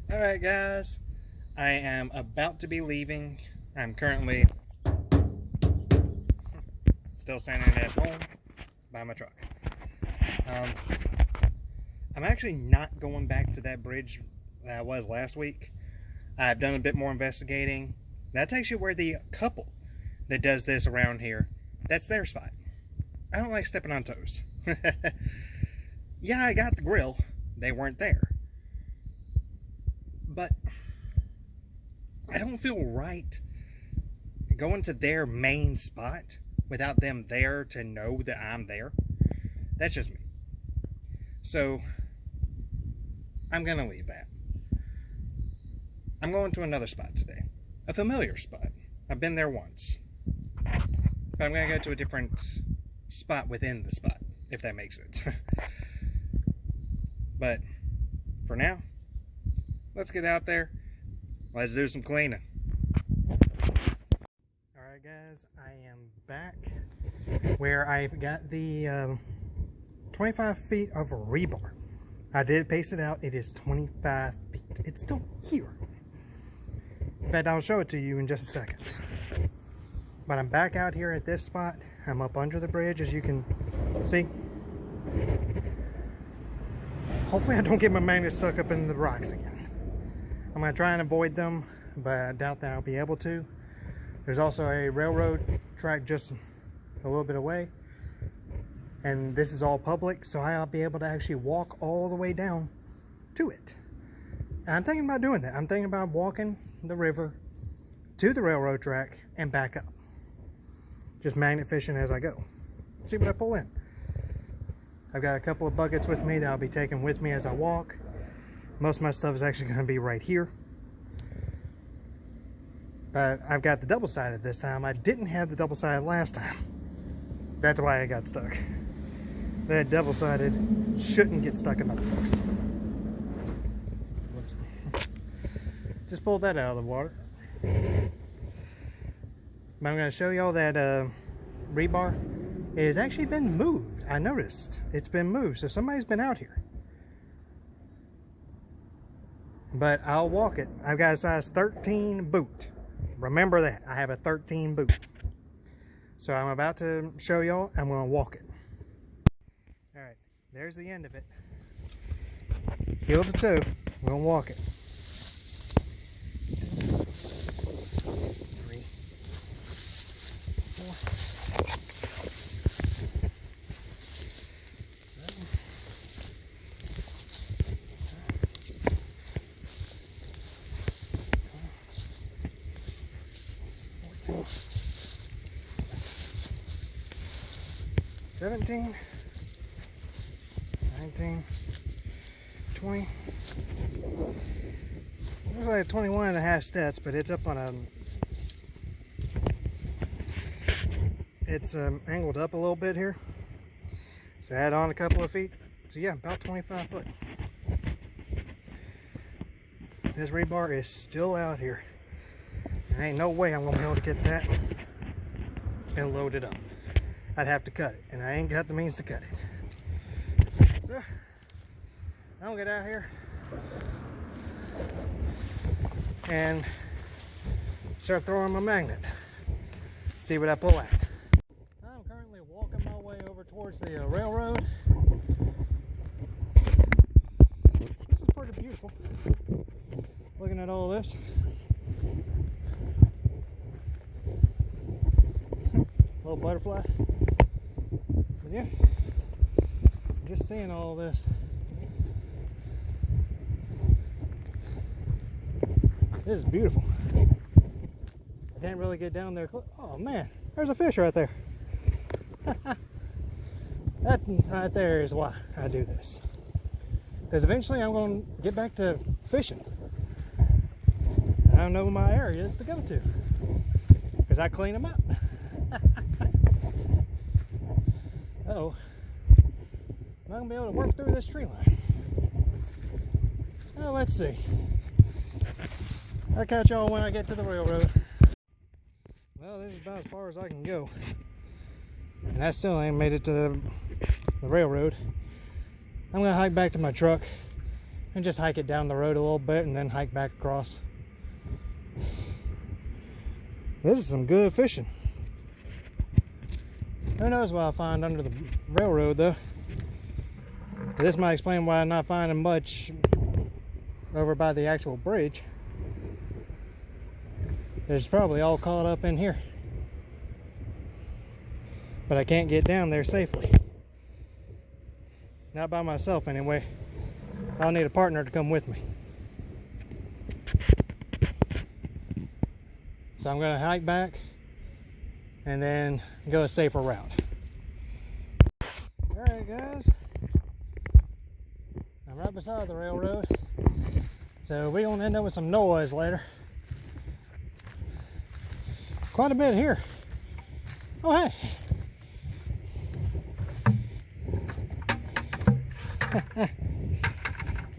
Alright guys, I am about to be leaving. I'm currently still standing at home by my truck. Um, I'm actually not going back to that bridge that I was last week. I've done a bit more investigating. That's actually where the couple that does this around here, that's their spot. I don't like stepping on toes. Yeah, I got the grill. They weren't there. But I don't feel right going to their main spot without them there to know that I'm there. That's just me. So I'm gonna leave that. I'm going to another spot today. A familiar spot. I've been there once. But I'm gonna go to a different spot within the spot, if that makes sense. But for now, let's get out there. Let's do some cleaning. Alright guys, I am back where I've got the 25 feet of rebar. I did pace it out. It is 25 feet. It's still here. In fact, I'll show it to you in just a second. But I'm back out here at this spot. I'm up under the bridge, as you can see. Hopefully I don't get my magnet stuck up in the rocks again. I'm going to try and avoid them, but I doubt that I'll be able to. There's also a railroad track just a little bit away. And this is all public, so I'll be able to actually walk all the way down to it. And I'm thinking about doing that. I'm thinking about walking the river to the railroad track and back up. Just magnet fishing as I go. See what I pull in. I've got a couple of buckets with me that I'll be taking with me as I walk. Most of my stuff is actually going to be right here. But I've got the double-sided this time. I didn't have the double-sided last time. That's why I got stuck. That double-sided shouldn't get stuck in my books. Whoops. Just pulled that out of the water. But I'm going to show y'all that rebar. It has actually been moved. I noticed it's been moved, so somebody's been out here. But I'll walk it. I've got a size 13 boot. Remember that. I have a 13 boot. So I'm about to show y'all. I'm going to walk it. Alright, there's the end of it. Heel to toe. We're going to walk it. 3, 4, 17, 19, 20. Looks like 21 and a half steps, but it's up on a... It's angled up a little bit here. So add on a couple of feet. So yeah, about 25 foot. This rebar is still out here. There ain't no way I'm gonna be able to get that and load it up. I'd have to cut it, and I ain't got the means to cut it. So I'm gonna get out here and start throwing my magnet. See what I pull at. I'm currently walking my way over towards the railroad. This is pretty beautiful. Looking at all this. Little butterfly. But yeah, just seeing all this. This is beautiful. I can't really get down there. Oh man, there's a fish right there. That right there is why I do this. Because eventually I'm going to get back to fishing. I don't know my areas to go to. Because I clean them up. Oh, I'm not going to be able to work through this tree line. Well, let's see. I'll catch y'all when I get to the railroad. Well, this is about as far as I can go. And I still ain't made it to the railroad. I'm going to hike back to my truck and just hike it down the road a little bit and then hike back across. This is some good fishing. Who knows what I'll find under the railroad though. This might explain why I'm not finding much over by the actual bridge. It's probably all caught up in here. But I can't get down there safely. Not by myself anyway. I'll need a partner to come with me. So I'm gonna hike back and then go a safer route. Alright guys, I'm right beside the railroad, so we're gonna end up with some noise later. Quite a bit here. Oh hey.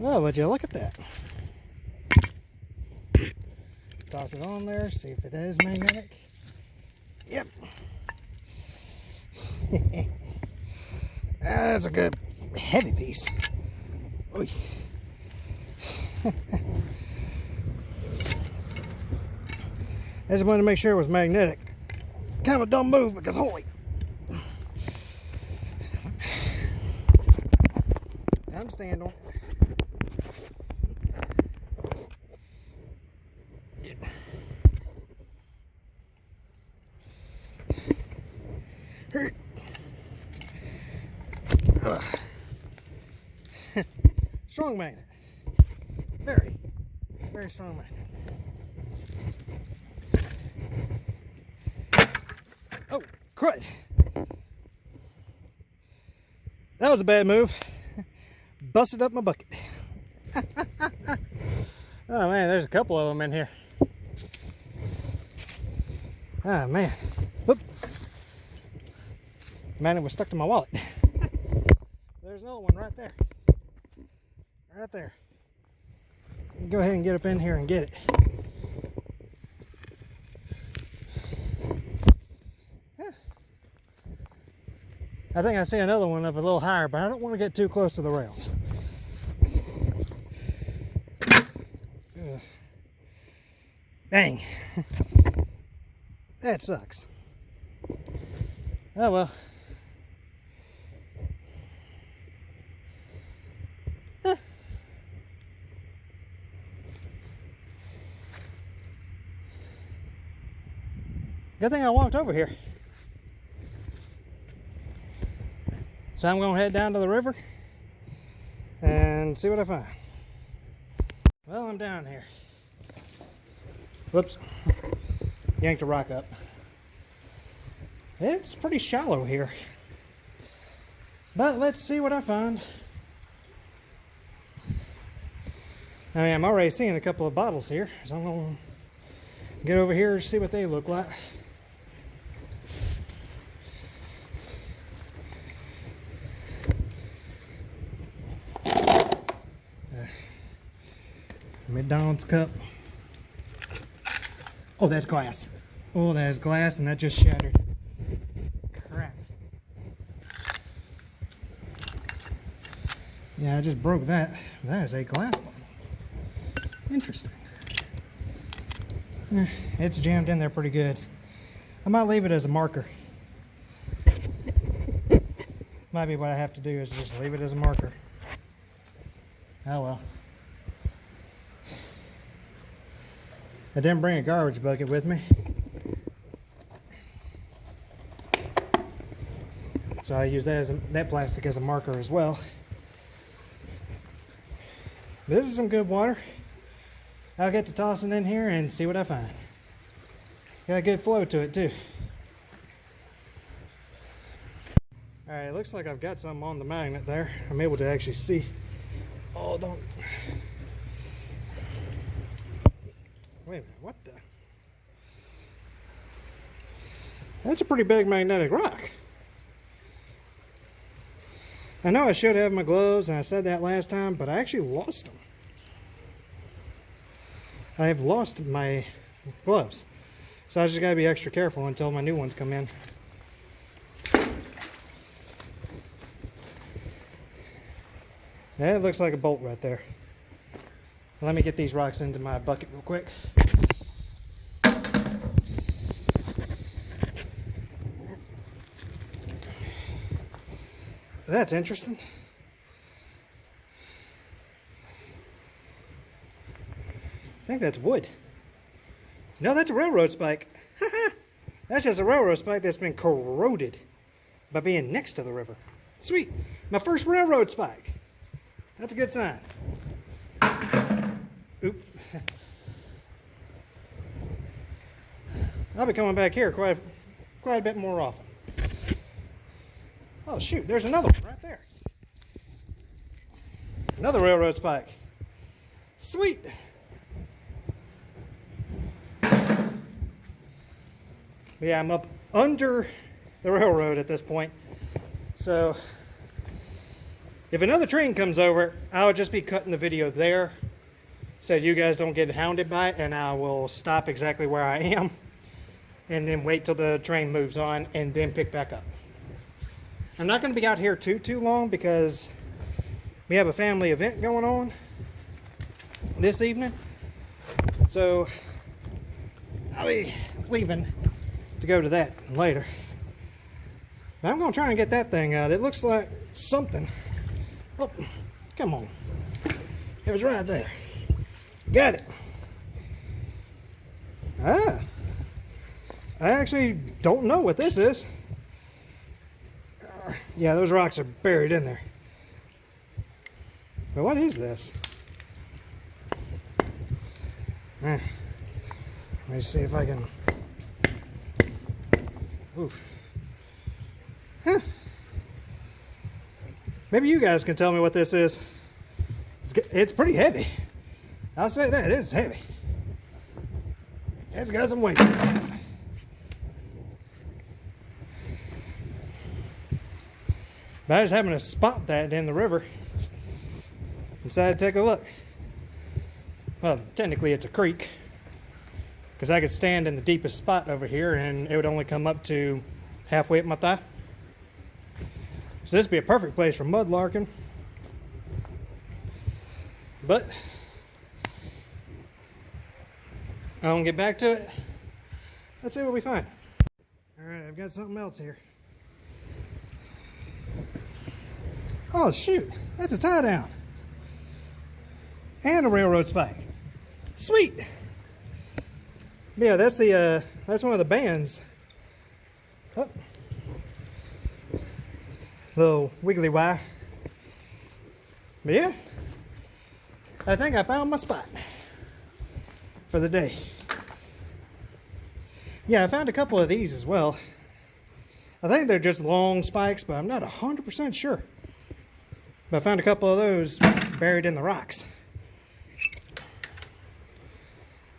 Oh, would you look at that? Toss it on there, see if it is magnetic. Yep. That's a good heavy piece. Oy. I just wanted to make sure it was magnetic. Kind of a dumb move because holy. I'm standing on it. Strong magnet. Very, very strong magnet. Oh, crud. That was a bad move. Busted up my bucket. Oh man, there's a couple of them in here. Oh man. Whoop. Man, it was stuck to my wallet. There's another one right there. Right there. Go ahead and get up in here and get it. Yeah. I think I see another one up a little higher, but I don't want to get too close to the rails. Dang. That sucks. Oh well. Good thing I walked over here. So I'm going to head down to the river and see what I find. Well, I'm down here. Whoops. Yanked a rock up. It's pretty shallow here. But let's see what I find. I mean, I'm already seeing a couple of bottles here, so I'm going to get over here and see what they look like. McDonald's cup. Oh, that's glass. Oh, that is glass, and that just shattered. Crap. Yeah, I just broke that. That is a glass bottle. Interesting. It's jammed in there pretty good. I might leave it as a marker. Might be what I have to do is just leave it as a marker. Oh well. I didn't bring a garbage bucket with me, so I use that plastic as a marker as well. This is some good water. I'll get to tossing in here and see what I find. Got a good flow to it too. All right, it looks like I've got something on the magnet there. I'm able to actually see. Oh, don't. Wait a minute, what the? That's a pretty big magnetic rock. I know I should have my gloves, and I said that last time, but I actually lost them. I have lost my gloves. So I just gotta be extra careful until my new ones come in. That looks like a bolt right there. Let me get these rocks into my bucket real quick. That's interesting. I think that's wood. No, that's a railroad spike. That's just a railroad spike that's been corroded by being next to the river. Sweet. My first railroad spike. That's a good sign. Oop. I'll be coming back here quite a bit more often. Oh shoot, there's another one right there. Another railroad spike. Sweet. Yeah, I'm up under the railroad at this point. So if another train comes over, I'll just be cutting the video there so you guys don't get hounded by it, and I will stop exactly where I am and then wait till the train moves on and then pick back up. I'm not going to be out here too long because we have a family event going on this evening. So I'll be leaving to go to that later. But I'm going to try and get that thing out. It looks like something. Oh, come on. It was right there. Got it. Ah. I actually don't know what this is. Yeah, those rocks are buried in there. But what is this? Let me see if I can... Oof. Huh. Maybe you guys can tell me what this is. It's pretty heavy. I'll say that, it's heavy. It's got some weight. But I just happened to spot that in the river. Decided to take a look. Well, technically it's a creek, because I could stand in the deepest spot over here and it would only come up to halfway up my thigh. So this would be a perfect place for mudlarking. But I won't get back to it. Let's see what we find. Alright, I've got something else here. Oh shoot, that's a tie down. And a railroad spike. Sweet. Yeah, that's one of the bands. Oh. Little wiggly wire. But yeah, I think I found my spot for the day. Yeah, I found a couple of these as well. I think they're just long spikes, but I'm not 100% sure. But I found a couple of those buried in the rocks.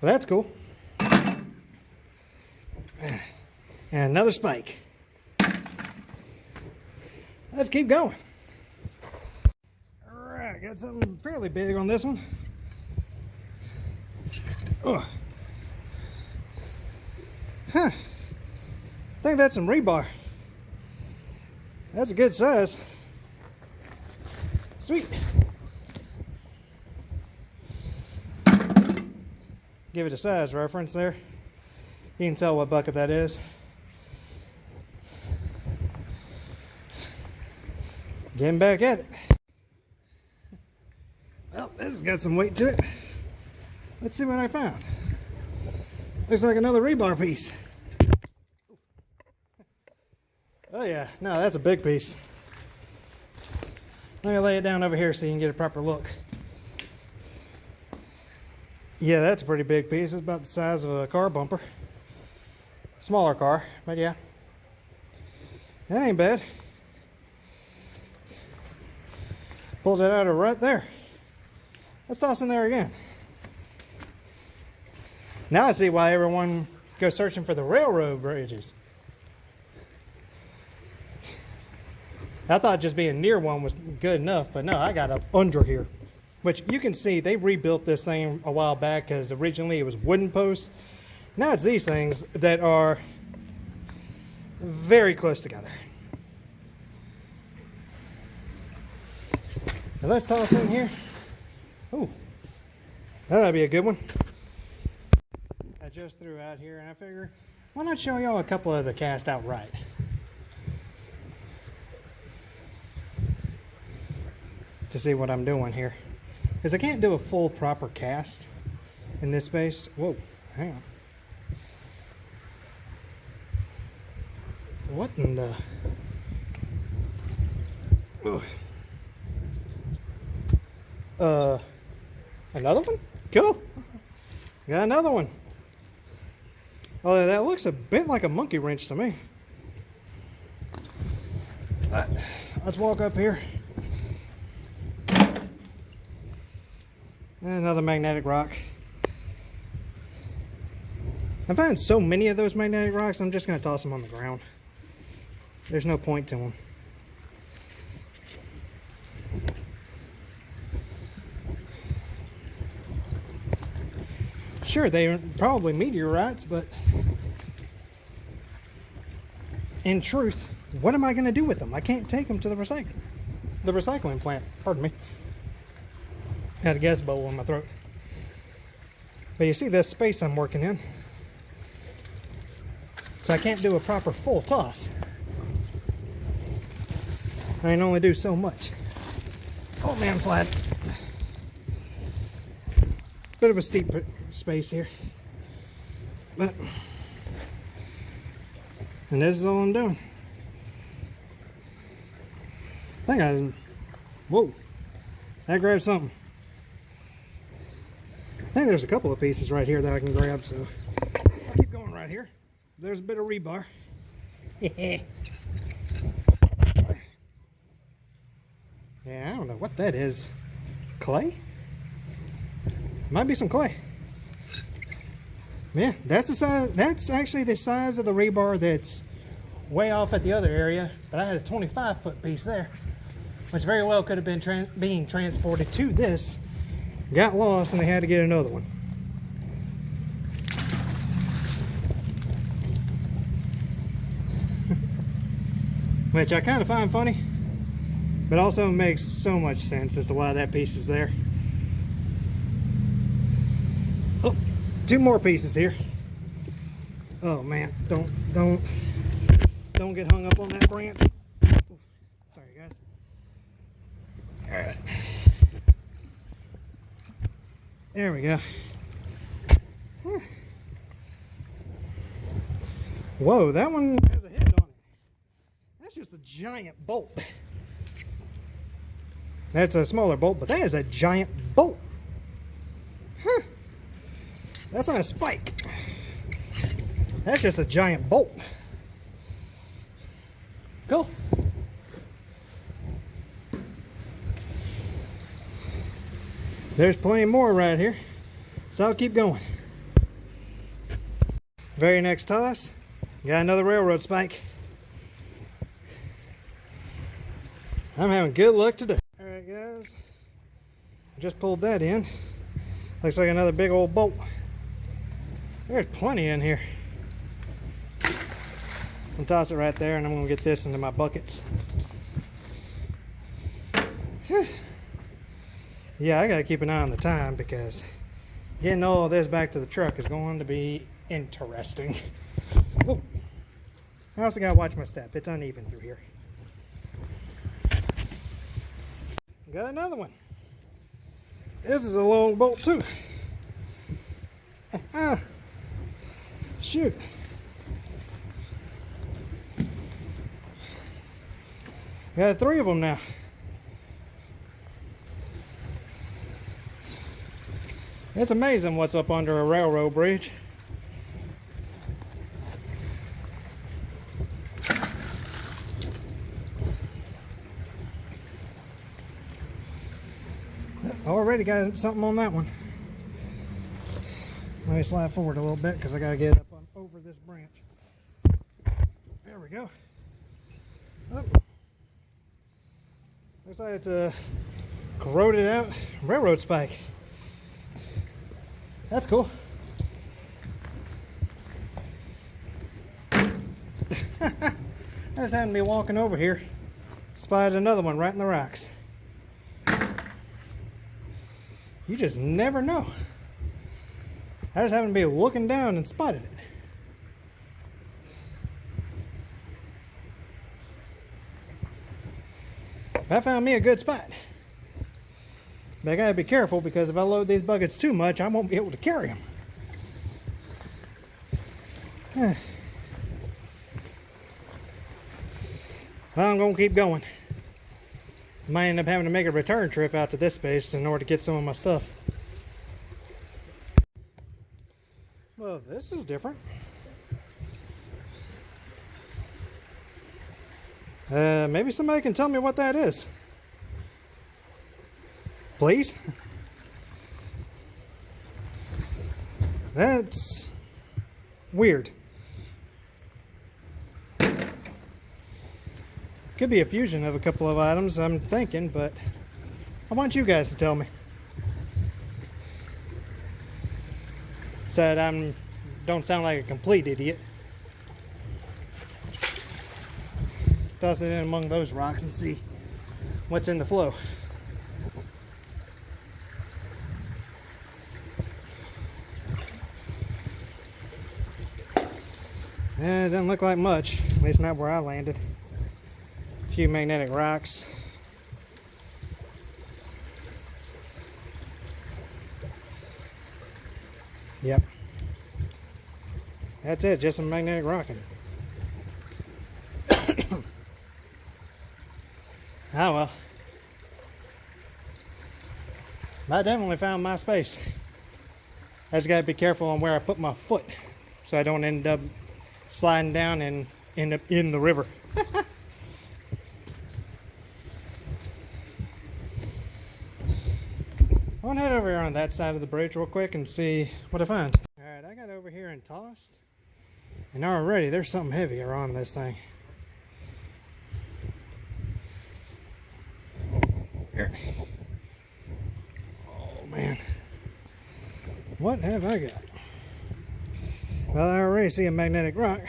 Well, that's cool. And another spike. Let's keep going. Alright, got something fairly big on this one. Oh. Huh. I think that's some rebar. That's a good size. Sweet. Give it a size reference there. You can tell what bucket that is. Getting back at it. Well, this has got some weight to it. Let's see what I found. Looks like another rebar piece. Oh yeah, no, that's a big piece. Let me lay it down over here so you can get a proper look. Yeah, that's a pretty big piece. It's about the size of a car bumper. Smaller car, but yeah. That ain't bad. Pulled it out of right there. Let's toss in there again. Now I see why everyone goes searching for the railroad bridges. I thought just being near one was good enough, but no, I got up under here. Which you can see they rebuilt this thing a while back because originally it was wooden posts. Now it's these things that are very close together. Now let's toss in here. Ooh. That'll be a good one. I just threw out here, and I figure, why not show y'all a couple of the cast out right? To see what I'm doing here. Because I can't do a full proper cast in this space. Whoa, hang on. What in the... Ugh. Another one? Cool. Got another one. Oh, that looks a bit like a monkey wrench to me. Let's walk up here. Another magnetic rock. I found so many of those magnetic rocks, I'm just going to toss them on the ground. There's no point to them. Sure, they're probably meteorites, but in truth, what am I going to do with them? I can't take them to the recycling plant. Pardon me. Had a gas bowl in my throat. But you see this space I'm working in, so I can't do a proper full toss. I can only do so much. Oh man, slide. Bit of a steep space here, but and this is all I'm doing. Whoa, that grabbed something. I think there's a couple of pieces right here that I can grab, so I'll keep going right here. There's a bit of rebar. Yeah, I don't know what that is. Clay? Might be some clay. Yeah, that's the size. That's actually the size of the rebar that's way off at the other area. But I had a 25-foot piece there, which very well could have been being transported to this. Got lost, and they had to get another one. Which I kind of find funny, but also makes so much sense as to why that piece is there. Oh, two more pieces here. Oh man, don't get hung up on that branch. Sorry guys. All right. There we go. Whoa, that one has a head on it. That's just a giant bolt. That's a smaller bolt, but that is a giant bolt. Huh. That's not a spike. That's just a giant bolt. Cool. There's plenty more right here, so I'll keep going. Very next toss, got another railroad spike. I'm having good luck today. All right, guys, just pulled that in. Looks like another big old bolt. There's plenty in here. I'll toss it right there, and I'm gonna get this into my buckets. Yeah, I gotta keep an eye on the time because getting all of this back to the truck is going to be interesting. Whoa. I also gotta watch my step. It's uneven through here. Got another one. This is a long bolt too. Shoot. Got three of them now. It's amazing what's up under a railroad bridge. Already got something on that one. Let me slide forward a little bit because I got to get up on over this branch. There we go. Oh. Looks like it's a corroded out railroad spike. That's cool. I just happened to be walking over here, spotted another one right in the rocks. You just never know. I just happened to be looking down and spotted it. I found me a good spot. But I gotta be careful because if I load these buckets too much, I won't be able to carry them. Well, I'm gonna keep going. Might end up having to make a return trip out to this space in order to get some of my stuff. Well, this is different. Maybe somebody can tell me what that is. Please? That's weird. Could be a fusion of a couple of items, I'm thinking, but I want you guys to tell me. So that I don't sound like a complete idiot. Toss it in among those rocks and see what's in the flow. Yeah, it doesn't look like much, at least not where I landed. A few magnetic rocks. Yep. That's it, just some magnetic rocking. Oh well. I definitely found my space. I just gotta be careful on where I put my foot so I don't end up sliding down and end up in the river. I want to head over here on that side of the bridge real quick and see what I find. Alright, I got over here and tossed, and already there's something heavier on this thing. Here. Oh man, what have I got? Well, I already see a magnetic rock.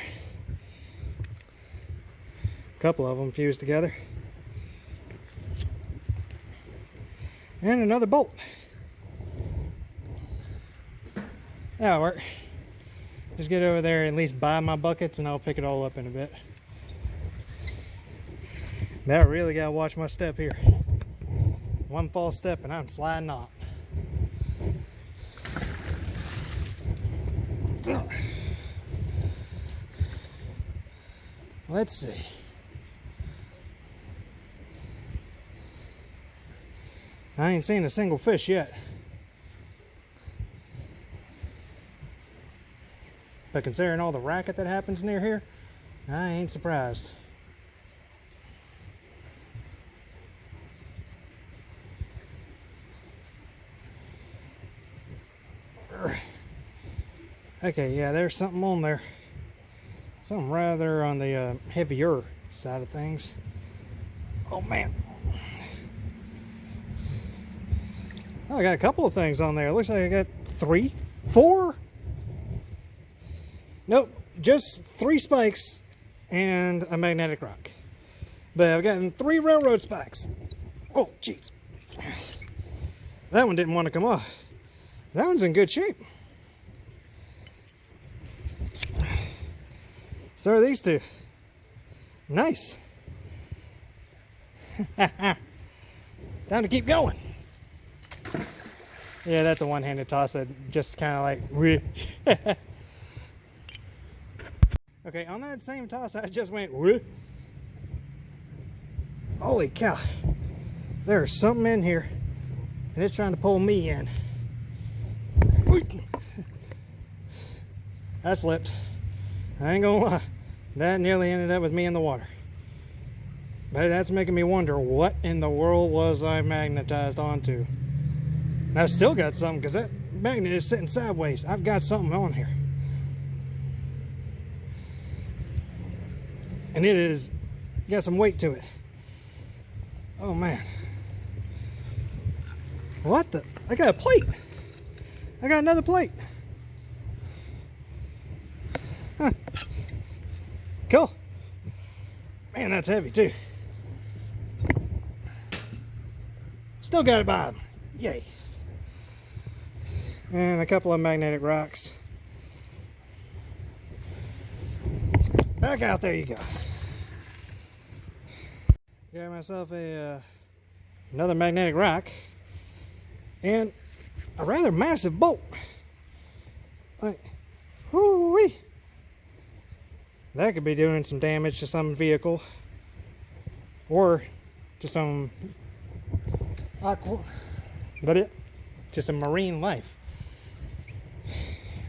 A couple of them fused together. And another bolt. That'll work. Just get over there and at least buy my buckets and I'll pick it all up in a bit. But I really gotta watch my step here. One false step and I'm sliding off. So, let's see. I ain't seen a single fish yet. But considering all the racket that happens near here, I ain't surprised. Okay, yeah, there's something on there. Something rather on the heavier side of things. Oh man. Oh, I got a couple of things on there. It looks like I got 3, 4. Nope, just 3 spikes and a magnetic rock. But I've gotten 3 railroad spikes. Oh, jeez. That one didn't want to come off. That one's in good shape. So are these 2. Nice. Time to keep going. Yeah, that's a one-handed toss that just kind of like... Okay, on that same toss, I just went... Holy cow. There's something in here, and it's trying to pull me in. I slipped. I ain't gonna lie. That nearly ended up with me in the water. But that's making me wonder what in the world was I magnetized onto. And I've still got something because that magnet is sitting sideways. I've got something on here. And it is got some weight to it. Oh man. What the? I got a plate. I got another plate. Huh. Cool. Man, that's heavy too. Still got it by him. Yay. and a couple of magnetic rocks. Back out there you go. Got myself another magnetic rock and a rather massive bolt. Like, whoo-wee. That could be doing some damage to some vehicle or to some to some marine life.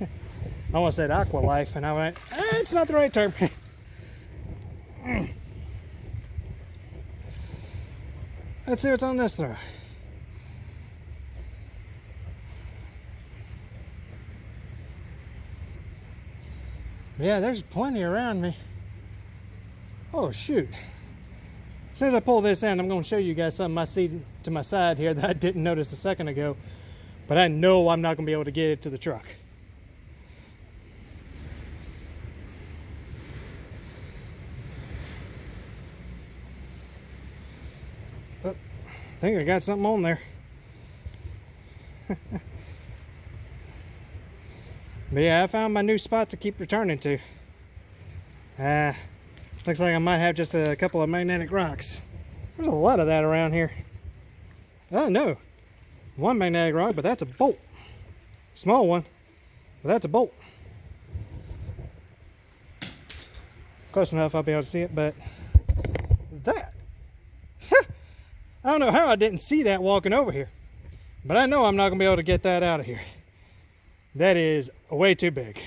I almost said aqua life, and I went, it's not the right term. Let's see what's on this throw. Yeah, there's plenty around me. Oh shoot. As soon as I pull this in, I'm going to show you guys something I see to my side here that I didn't notice a second ago. But I know I'm not going to be able to get it to the truck. But I think I got something on there. But yeah, I found my new spot to keep returning to. Looks like I might have just a couple of magnetic rocks. There's a lot of that around here. Oh no, one magnetic rock, but that's a bolt. Small one, but that's a bolt. Close enough I'll be able to see it, but that. I don't know how I didn't see that walking over here, but I know I'm not gonna be able to get that out of here. That is way too big.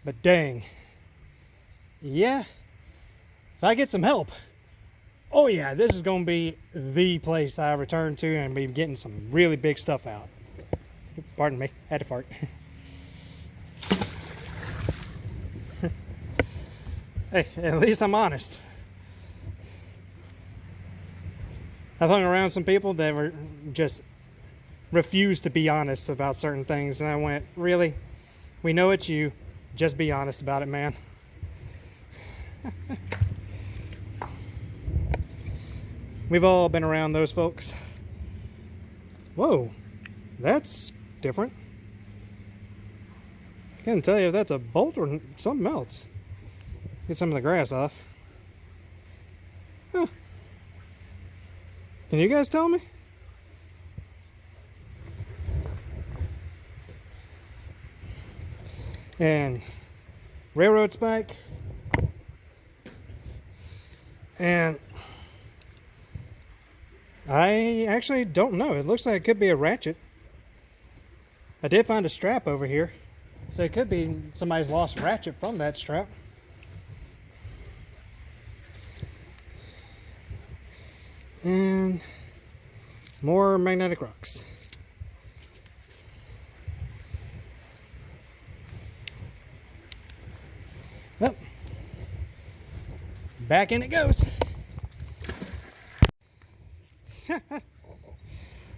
But dang. Yeah. If I get some help, oh yeah, this is going to be the place I return to and be getting some really big stuff out. Pardon me, had to fart. Hey, at least I'm honest. I've hung around some people that were just refused to be honest about certain things, and I went, really? We know it's you. Just be honest about it, man. We've all been around those folks. Whoa, that's different. I can't tell you if that's a bolt or something else. Get some of the grass off. Huh. Can you guys tell me? And railroad spike, and I actually don't know. It looks like it could be a ratchet. I did find a strap over here, so it could be somebody's lost ratchet from that strap. And more magnetic rocks. Well, back in it goes.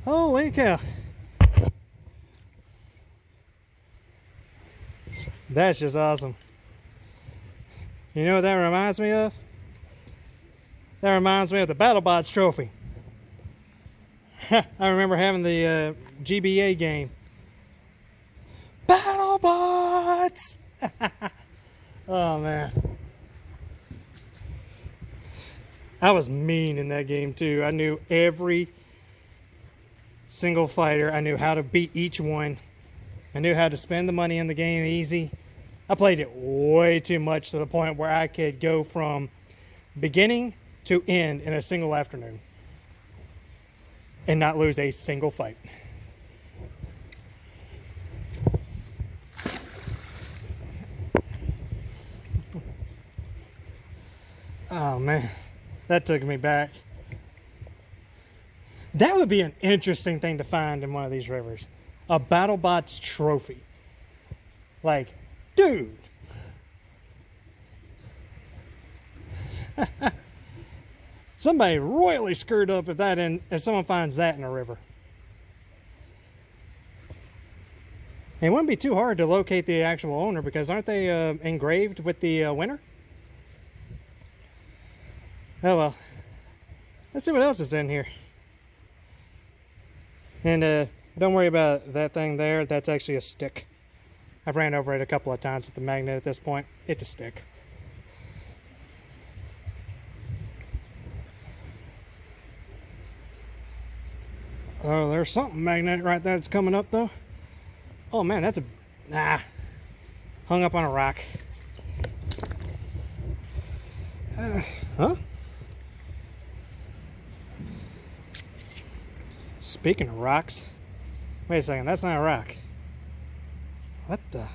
Holy cow. That's just awesome. You know what that reminds me of? That reminds me of the BattleBots trophy. I remember having the GBA game. BattleBots! Oh man, I was mean in that game too. I knew every single fighter. I knew how to beat each one. I knew how to spend the money in the game easy. I played it way too much to the point where I could go from beginning to end in a single afternoon and not lose a single fight. Oh man, that took me back. That would be an interesting thing to find in one of these rivers. A BattleBots trophy. Like, dude. Somebody royally screwed up if someone finds that in a river. It wouldn't be too hard to locate the actual owner because aren't they engraved with the winner? Oh well. Let's see what else is in here. And Don't worry about that thing there. That's actually a stick. I've ran over it a couple of times with the magnet at this point. It's a stick. Oh, there's something magnetic right there that's coming up though. Oh man, that's hung up on a rock. Huh? Speaking of rocks, wait a second, that's not a rock. What the?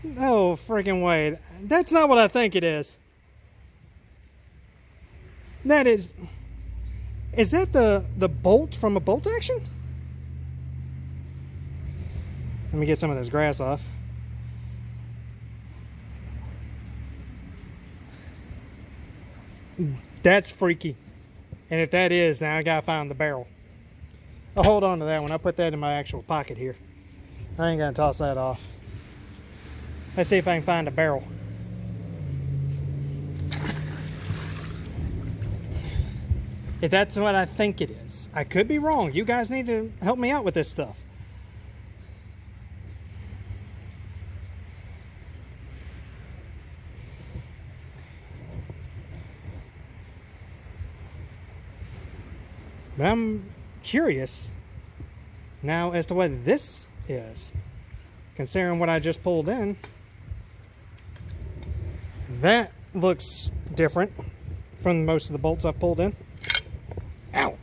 No freaking way. That's not what I think it is. That is that the bolt from a bolt action? Let me get some of this grass off. That's freaky. And if that is, then I gotta find the barrel. I'll hold on to that one. I'll put that in my actual pocket here. I ain't gonna toss that off. Let's see if I can find a barrel. If that's what I think it is. I could be wrong. You guys need to help me out with this stuff. But I'm curious now as to what this is. Considering what I just pulled in, that looks different from most of the bolts I've pulled in. Ow!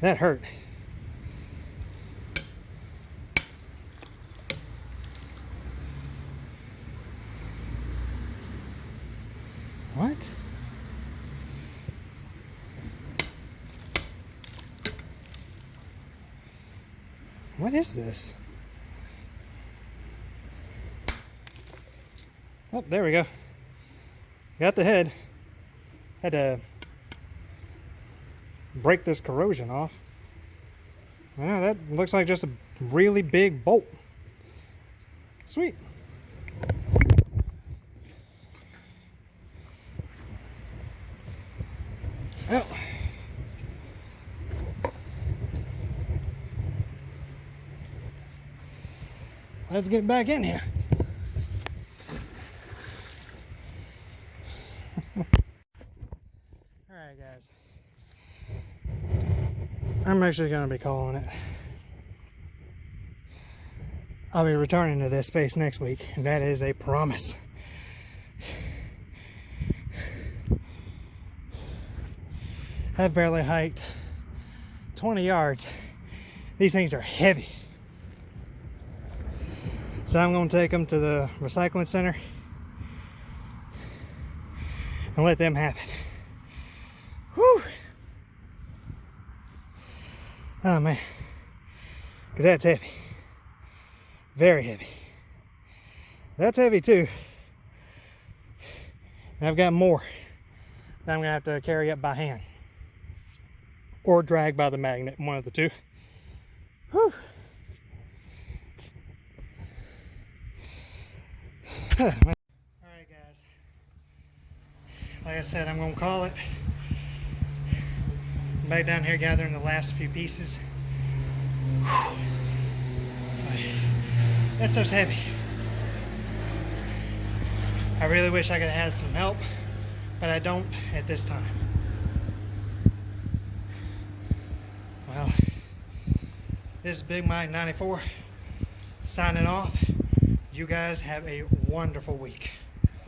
That hurt. What? What is this? Oh, there we go. Got the head. Had to break this corrosion off. Well, that looks like just a really big bolt. Sweet. Oh. Let's get back in here. Alright guys, I'm actually going to be calling it. I'll be returning to this space next week, and that is a promise. I've barely hiked 20 yards. These things are heavy. So I'm going to take them to the recycling center and let them have it. Whew. Oh man, because that's heavy. Very heavy. That's heavy too. And I've got more that I'm going to have to carry up by hand. Or drag by the magnet, one of the two. Whew. Alright guys, like I said, I'm going to call it. I'm back down here gathering the last few pieces. That stuff's heavy. I really wish I could have had some help, but I don't at this time. Well, this is Big Mike 94 signing off. You guys have a wonderful week.